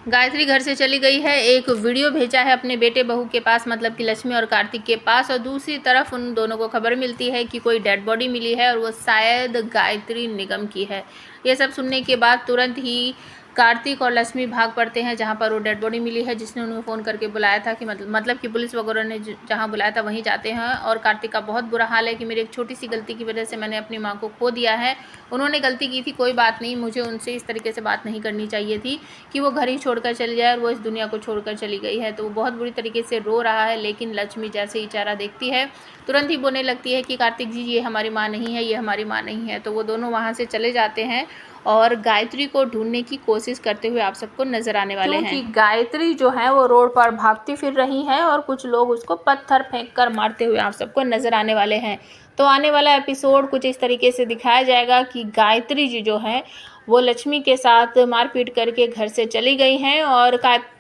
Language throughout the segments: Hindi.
गायत्री घर से चली गई है, एक वीडियो भेजा है अपने बेटे बहू के पास, मतलब कि लक्ष्मी और कार्तिक के पास, और दूसरी तरफ उन दोनों को खबर मिलती है कि कोई डेड बॉडी मिली है और वो शायद गायत्री निगम की है। ये सब सुनने के बाद तुरंत ही कार्तिक और लक्ष्मी भाग पड़ते हैं जहाँ पर वो डेड बॉडी मिली है, जिसने उन्हें फ़ोन करके बुलाया था कि मतलब कि पुलिस वगैरह ने जहाँ बुलाया था वहीं जाते हैं। और कार्तिक का बहुत बुरा हाल है कि मेरी एक छोटी सी गलती की वजह से मैंने अपनी माँ को खो दिया है। उन्होंने गलती की थी, कोई बात नहीं, मुझे उनसे इस तरीके से बात नहीं करनी चाहिए थी कि वो घर ही छोड़कर चली जाए, और वो इस दुनिया को छोड़कर चली गई है। तो वो बहुत बुरी तरीके से रो रहा है, लेकिन लक्ष्मी जैसे ही चेहरा देखती है तुरंत ही बोलने लगती है कि कार्तिक जी, ये हमारी माँ नहीं है, ये हमारी माँ नहीं है। तो वो दोनों वहाँ से चले जाते हैं और गायत्री को ढूंढने की कोशिश करते हुए आप सबको नजर आने वाले हैं, क्योंकि गायत्री जो है वो रोड पर भागती फिर रही है और कुछ लोग उसको पत्थर फेंक कर मारते हुए आप सबको नजर आने वाले हैं। तो आने वाला एपिसोड कुछ इस तरीके से दिखाया जाएगा कि गायत्री जी जो है वो लक्ष्मी के साथ मारपीट करके घर से चली गई हैं, और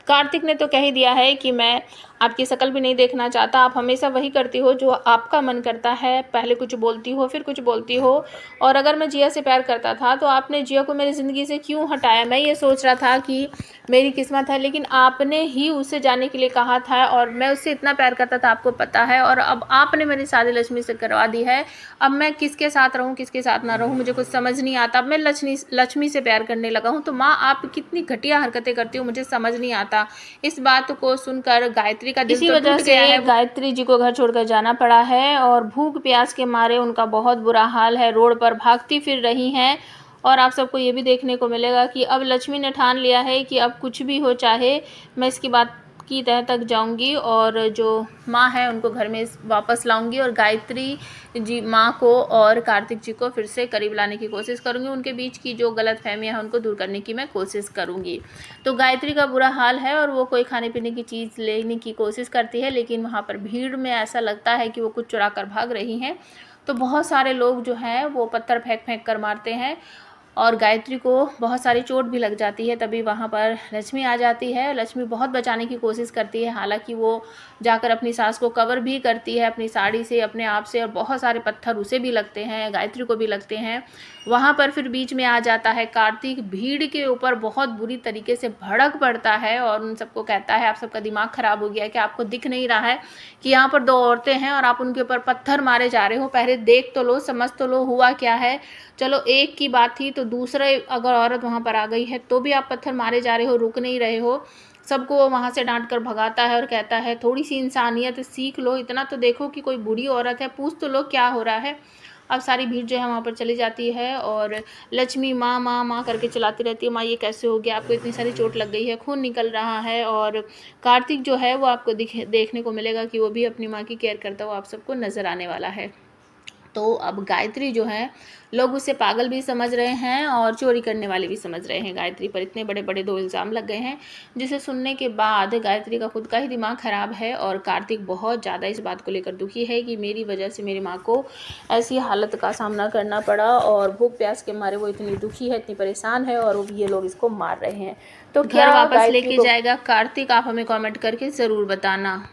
कार्तिक ने तो कह ही दिया है कि मैं आपकी शक्ल भी नहीं देखना चाहता, आप हमेशा वही करती हो जो आपका मन करता है, पहले कुछ बोलती हो फिर कुछ बोलती हो, और अगर मैं जिया से प्यार करता था तो आपने जिया को मेरी ज़िंदगी से क्यों हटाया। मैं ये सोच रहा था कि मेरी किस्मत है, लेकिन आपने ही उसे जाने के लिए कहा था, और मैं उससे इतना प्यार करता था, आपको पता है, और अब आपने मेरी शादी लक्ष्मी से करवा दी है। अब मैं किसके साथ रहूं किसके साथ ना रहूं मुझे कुछ समझ नहीं आता। अब मैं लक्ष्मी से प्यार करने लगा हूं। तो माँ, आप कितनी घटिया हरकतें करती हो, मुझे समझ नहीं आता। इस बात को सुनकर गायत्री का दिल तो टूट गया है। गायत्री जी को घर छोड़कर जाना पड़ा है और भूख प्यास के मारे उनका बहुत बुरा हाल है, रोड पर भागती फिर रही हैं। और आप सबको ये भी देखने को मिलेगा कि अब लक्ष्मी ने ठान लिया है कि अब कुछ भी हो चाहे मैं इसकी बात की तह तक जाऊंगी और जो माँ है उनको घर में वापस लाऊंगी, और गायत्री जी माँ को और कार्तिक जी को फिर से करीब लाने की कोशिश करूंगी, उनके बीच की जो गलत फहमियाँ हैं उनको दूर करने की मैं कोशिश करूंगी। तो गायत्री का बुरा हाल है और वो कोई खाने पीने की चीज़ लेने की कोशिश करती है, लेकिन वहाँ पर भीड़ में ऐसा लगता है कि वो कुछ चुरा कर भाग रही हैं। तो बहुत सारे लोग जो हैं वो पत्थर फेंक फेंक कर मारते हैं और गायत्री को बहुत सारी चोट भी लग जाती है। तभी वहाँ पर लक्ष्मी आ जाती है। लक्ष्मी बहुत बचाने की कोशिश करती है, हालांकि वो जाकर अपनी सास को कवर भी करती है अपनी साड़ी से, अपने आप से, और बहुत सारे पत्थर उसे भी लगते हैं, गायत्री को भी लगते हैं। वहाँ पर फिर बीच में आ जाता है कार्तिक, भीड़ के ऊपर बहुत बुरी तरीके से भड़क पड़ता है और उन सबको कहता है आप सबका दिमाग ख़राब हो गया है कि आपको दिख नहीं रहा है कि यहाँ पर दो औरतें हैं और आप उनके ऊपर पत्थर मारे जा रहे हो। पहले देख तो लो, समझ तो लो हुआ क्या है। चलो एक की बात थी, तो दूसरे अगर औरत वहाँ पर आ गई है तो भी आप पत्थर मारे जा रहे हो, रुक नहीं रहे हो। सबको वो वहाँ से डांट कर भगाता है और कहता है थोड़ी सी इंसानियत सीख लो, इतना तो देखो कि कोई बूढ़ी औरत है, पूछ तो लो क्या हो रहा है। अब सारी भीड़ जो है वहाँ पर चली जाती है और लक्ष्मी माँ माँ माँ करके चलाती रहती है, माँ ये कैसे हो गया, आपको इतनी सारी चोट लग गई है, खून निकल रहा है। और कार्तिक जो है वो आपको देखने को मिलेगा कि वो भी अपनी माँ की केयर करता हुआ आप सबको नज़र आने वाला है। तो अब गायत्री जो है लोग उसे पागल भी समझ रहे हैं और चोरी करने वाले भी समझ रहे हैं। गायत्री पर इतने बड़े बड़े 2 इल्ज़ाम लग गए हैं, जिसे सुनने के बाद गायत्री का खुद का ही दिमाग ख़राब है और कार्तिक बहुत ज़्यादा इस बात को लेकर दुखी है कि मेरी वजह से मेरी माँ को ऐसी हालत का सामना करना पड़ा, और भूख प्यास के मारे वो इतनी दुखी है, इतनी परेशान है, और ये लोग इसको मार रहे हैं। तो घर वापस लेके जाएगा कार्तिक, आप हमें कॉमेंट करके ज़रूर बताना।